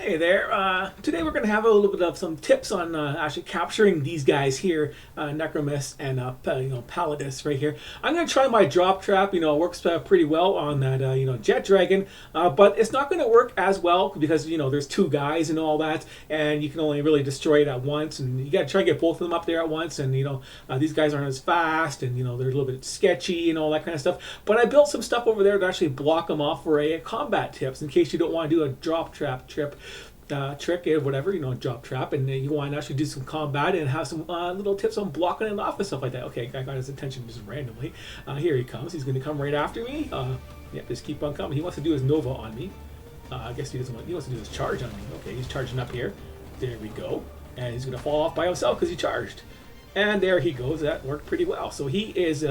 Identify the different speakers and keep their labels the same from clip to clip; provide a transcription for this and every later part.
Speaker 1: Hey there. Today we're going to have a little bit of some tips on actually capturing these guys here, Necromus and Paladius right here. I'm going to try my drop trap. It works pretty well on that jet dragon, but it's not going to work as well because there's two guys and all that, and you can only really destroy it at once, and you got to try and get both of them up there at once. And these guys aren't as fast, and they're a little bit sketchy and all that kind of stuff. But I built some stuff over there to actually block them off for a combat tips in case you don't want to do a drop trap trick or whatever, drop trap, and you want to actually do some combat and have some little tips on blocking it off and stuff like that. Okay, I got his attention just randomly. Here he comes. He's going to come right after me. Yep, just keep on coming. He wants to do his Nova on me. I guess he doesn't want. He wants to do his charge on me. Okay, he's charging up here. There we go. And he's going to fall off by himself because he charged. And there he goes. That worked pretty well. So he is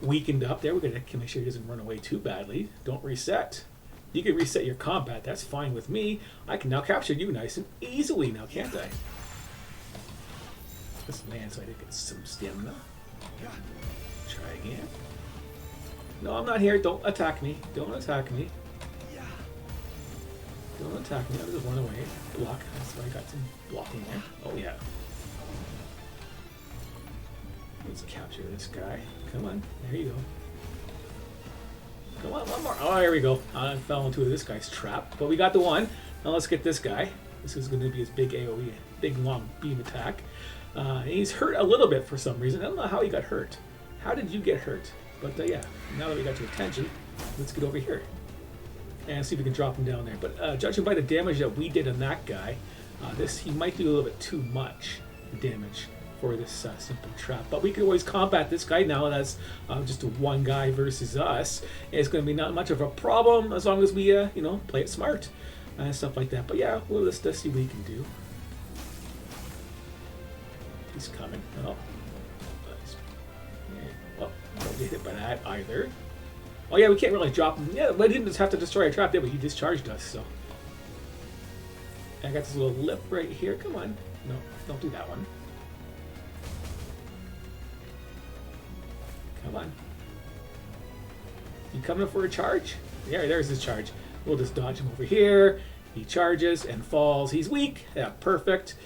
Speaker 1: weakened up there. We're going to make sure he doesn't run away too badly. Don't reset. You can reset your combat. That's fine with me. I can now capture you nice and easily now, can't I? Let's land so I can get some stamina. Try again. No, I'm not here. Don't attack me. Don't attack me. Don't attack me. I'll just run away. Block. That's why I got some blocking there. Oh, yeah. Let's capture this guy. Come on. There you go. Come on, one more. Oh, here we go. I fell into this guy's trap. But we got the one. Now let's get this guy. This is going to be his big AoE, big long beam attack. And he's hurt a little bit for some reason. I don't know how he got hurt. How did you get hurt? But yeah, now that we got your attention, let's get over here and see if we can drop him down there. But judging by the damage that we did on that guy, he might do a little bit too much damage for this simple trap. But we can always combat this guy now. That's just a one guy versus us. It's going to be not much of a problem as long as we play it smart and stuff like that. But yeah, well, let's see what he can do. He's coming. Oh, don't get hit by that either. Oh yeah, we can't really drop him. Yeah, we didn't just have to destroy a trap, did we? He discharged us, so. I got this little lip right here. Come on. No, don't do that one. Come on. You coming up for a charge? Yeah, there's his charge. We'll just dodge him over here. He charges and falls. He's weak. Yeah, perfect.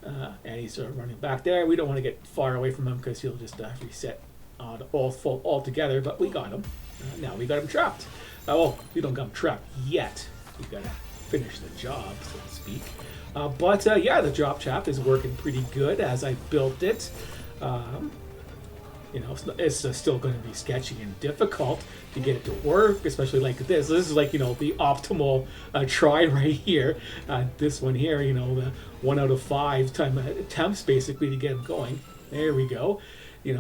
Speaker 1: And he's running back there. We don't want to get far away from him because he'll just reset all together. But we got him. Now we got him trapped. Well, we don't got him trapped yet. We got to finish the job, so to speak. But yeah, the drop trap is working pretty good as I built it. It's still going to be sketchy and difficult to get it to work, especially like this. This is like, the optimal try right here. This one here, the 1 out of 5 attempts basically to get him going. There we go.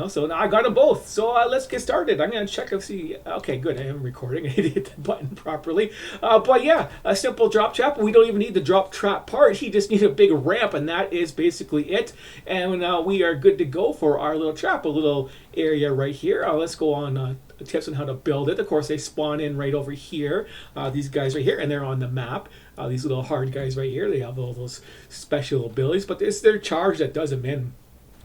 Speaker 1: So now I got them both. So let's get started. I'm going to check and see. Okay, good. I am recording. I hit the button properly. But yeah, a simple drop trap. We don't even need the drop trap part. He just needs a big ramp, and that is basically it. And now we are good to go for our little trap, a little area right here. Let's go on tips on how to build it. Of course, they spawn in right over here. These guys right here, and they're on the map. These little hard guys right here, they have all those special abilities, but it's their charge that does them in.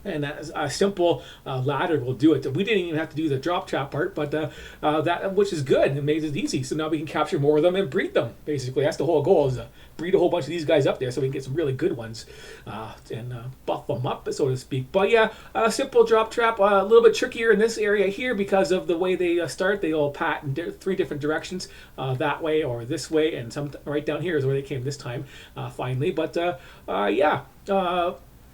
Speaker 1: And that a simple ladder will do it. We didn't even have to do the drop trap part, but that which is good. It made it easy. So now we can capture more of them and breed them. Basically, that's the whole goal: is to breed a whole bunch of these guys up there, so we can get some really good ones and buff them up, so to speak. But yeah, a simple drop trap. A little bit trickier in this area here because of the way they start. They all pat in 3 different directions, that way or this way, and some right down here is where they came this time, finally. But yeah.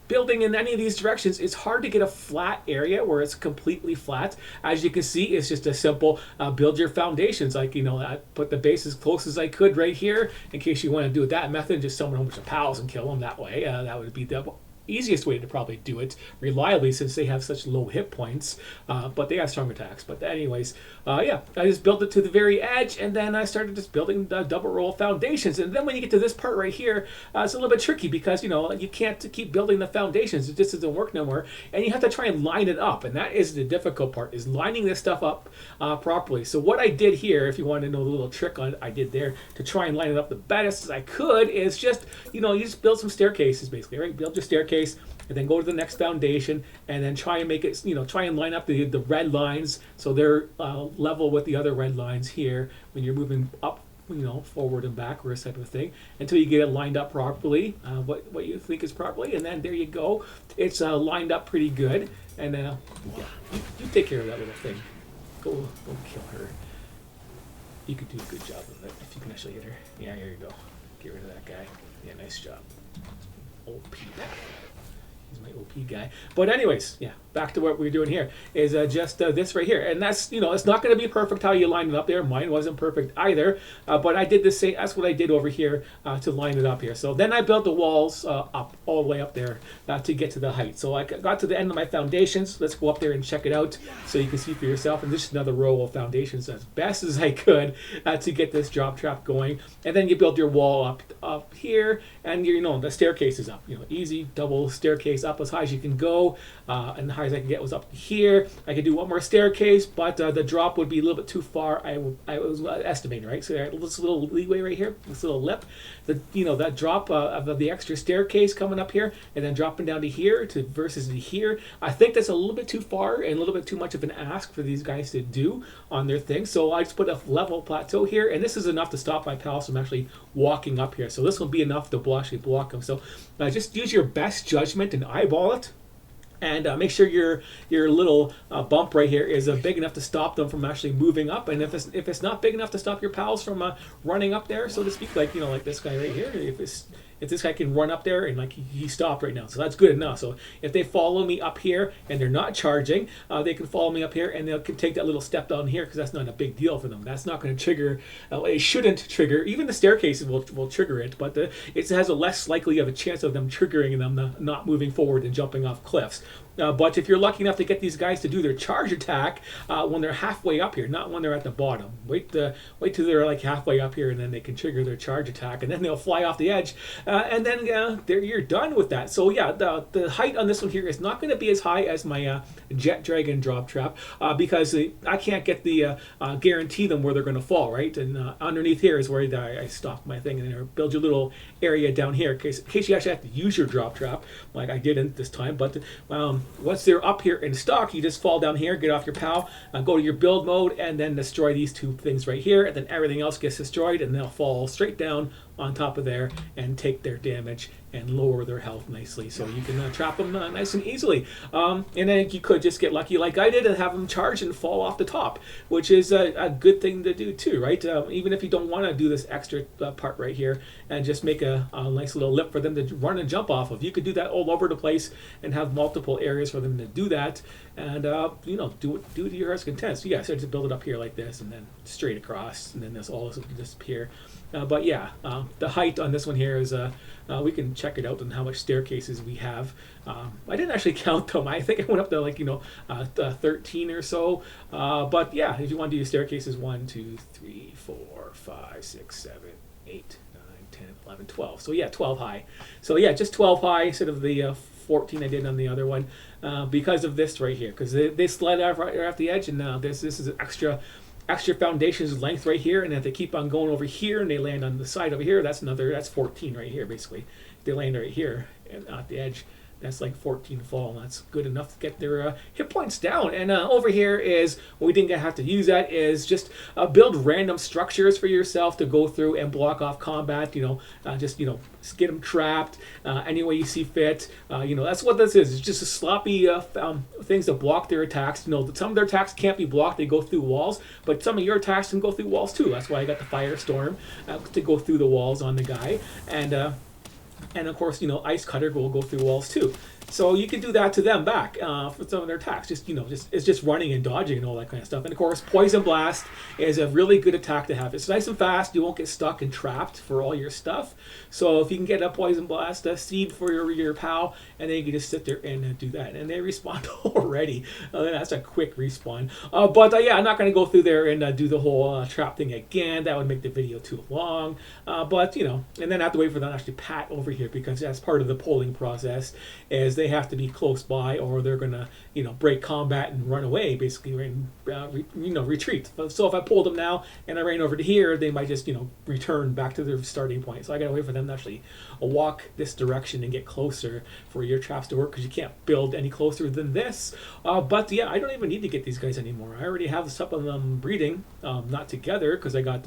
Speaker 1: Building in any of these directions, it's hard to get a flat area where it's completely flat. As you can see, it's just a simple build your foundations. Like, I put the base as close as I could right here in case you want to do it that method. Just summon a bunch of pals and kill them that way. That would be the easiest way to probably do it reliably since they have such low hit points, but they have strong attacks. But anyways, yeah, I just built it to the very edge, and then I started just building the double roll foundations. And then when you get to this part right here, it's a little bit tricky because you can't keep building the foundations. It just doesn't work no more, and you have to try and line it up, and that is the difficult part, is lining this stuff up properly. So what I did here, if you want to know the little trick I did there to try and line it up the best as I could, is just you just build some staircases basically, right? Build your staircase, and then go to the next foundation, and then try and make it, try and line up the red lines so they're level with the other red lines here when you're moving up forward and backwards type of thing until you get it lined up properly, what you think is properly, and then there you go. It's lined up pretty good, and yeah, you take care of that little thing. Go kill her. You could do a good job of it if you can actually hit her. Yeah, here you go. Get rid of that guy. Yeah, nice job. OP. He's my OP guy. But anyways, yeah, back to what we're doing here is just this right here. And that's, it's not going to be perfect how you line it up there. Mine wasn't perfect either. But I did the same. That's what I did over here to line it up here. So then I built the walls up all the way up there to get to the height. So I got to the end of my foundations. Let's go up there and check it out so you can see for yourself. And just another row of foundations as best as I could to get this drop trap going. And then you build your wall up here, and the staircase is up. Easy double staircase up as high as you can go, and the highest I could get was up here. I could do one more staircase, but the drop would be a little bit too far. I was estimating, right? So this little leeway right here, this little lip, that drop of the extra staircase coming up here and then dropping down to here versus to here. I think that's a little bit too far and a little bit too much of an ask for these guys to do on their thing. So I just put a level plateau here, and this is enough to stop my pals from actually walking up here. So this will be enough to actually block them. So just use your best judgment and eyeball it, and make sure your little bump right here is big enough to stop them from actually moving up. And if it's not big enough to stop your pals from running up there, so to speak, like like this guy right here, if this guy can run up there and like he stopped right now, so that's good enough. So if they follow me up here and they're not charging, they can follow me up here and they can take that little step down here, because that's not a big deal for them. That's not going to trigger. It shouldn't trigger. Even the staircases will trigger it, but it has a less likely of a chance of them triggering them not moving forward and jumping off cliffs. But if you're lucky enough to get these guys to do their charge attack when they're halfway up here, not when they're at the bottom. Wait till they're like halfway up here, and then they can trigger their charge attack, and then they'll fly off the edge, and then you're done with that. So yeah, the height on this one here is not going to be as high as my Jet Dragon drop trap because I can't get the guarantee them where they're going to fall, right? And underneath here is where I stop my thing, and then build your little area down here in case you actually have to use your drop trap, like I didn't this time. But once they're up here in stock, you just fall down here, get off your PAL, go to your build mode, and then destroy these two things right here, and then everything else gets destroyed, and they'll fall straight down on top of there and take their damage and lower their health nicely, so you can trap them nice and easily. And then you could just get lucky like I did and have them charge and fall off the top, which is a good thing to do too, right? Even if you don't want to do this extra part right here and just make a nice little lip for them to run and jump off of, you could do that all over the place and have multiple areas for them to do that, and do it to your heart's content. So yeah, so just build it up here like this, and then straight across, and then this all will disappear. But yeah, the height on this one here is we can check it out on how much staircases we have. I didn't actually count them. I think I went up to like 13 or so. But yeah, if you want to do your staircases, 1, 2, 3, 4, 5, 6, 7, 8, 9, 10, 11, 12. So yeah, 12 high. So yeah, just 12 high instead of the 14 I did on the other one, because of this right here, because they slide out right off the edge, and now this is an extra foundation's length right here, and if they keep on going over here and they land on the side over here, that's 14 right here basically. If they land right here and at the edge, that's like 14 fall, and that's good enough to get their hit points down. And over here is, we didn't have to use that, is just build random structures for yourself to go through and block off combat, just get them trapped any way you see fit. That's what this is. It's just a sloppy things that block their attacks. Some of their attacks can't be blocked, they go through walls, but some of your attacks can go through walls too. That's why I got the Firestorm to go through the walls on the guy, and of course, Ice Cutter will go through walls too. So you can do that to them back for some of their attacks. It's just running and dodging and all that kind of stuff. And of course, Poison Blast is a really good attack to have. It's nice and fast. You won't get stuck and trapped for all your stuff. So if you can get a Poison Blast seed for your PAL, and then you can just sit there and do that. And they respawn already. That's a quick respawn. But yeah, I'm not going to go through there and do the whole trap thing again. That would make the video too long. But and then I have to wait for them to actually pat over here, because that's part of the polling process, is they have to be close by, or they're gonna break combat and run away, basically, and retreat. So if I pulled them now and I ran over to here, they might just return back to their starting point. So I gotta wait for them to actually walk this direction and get closer for your traps to work, because you can't build any closer than this. But yeah, I don't even need to get these guys anymore. I already have some of them breeding, not together, because I got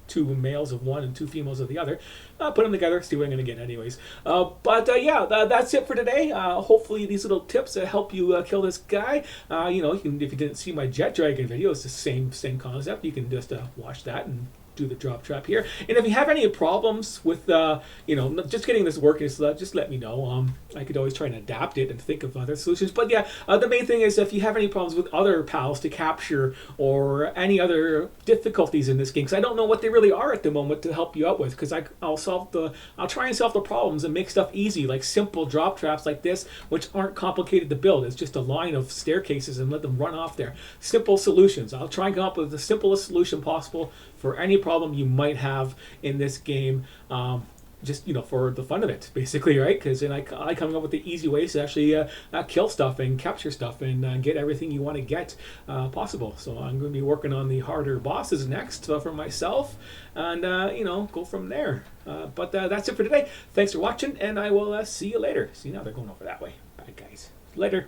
Speaker 1: two males of one and two females of the other. Put them together, see what I'm going to get anyways. Yeah, that's it for today. Hopefully these little tips help you kill this guy. If you didn't see my Jet Dragon video, it's the same concept. You can just watch that and do the drop trap here. And if you have any problems with just getting this working, just let me know. I could always try and adapt it and think of other solutions. But yeah, the main thing is if you have any problems with other pals to capture or any other difficulties in this game, because I don't know what they really are at the moment to help you out with, because I'll try and solve the problems and make stuff easy, like simple drop traps like this, which aren't complicated to build. It's just a line of staircases and let them run off there. Simple solutions. I'll try and come up with the simplest solution possible for any problem you might have in this game, just for the fun of it, basically, right? Because then I coming up with the easy ways to actually kill stuff and capture stuff and get everything you want to get possible. So I'm going to be working on the harder bosses next for myself, and go from there. But that's it for today. Thanks for watching, and I will see you later. See, now they're going over that way. Bye, guys. Later.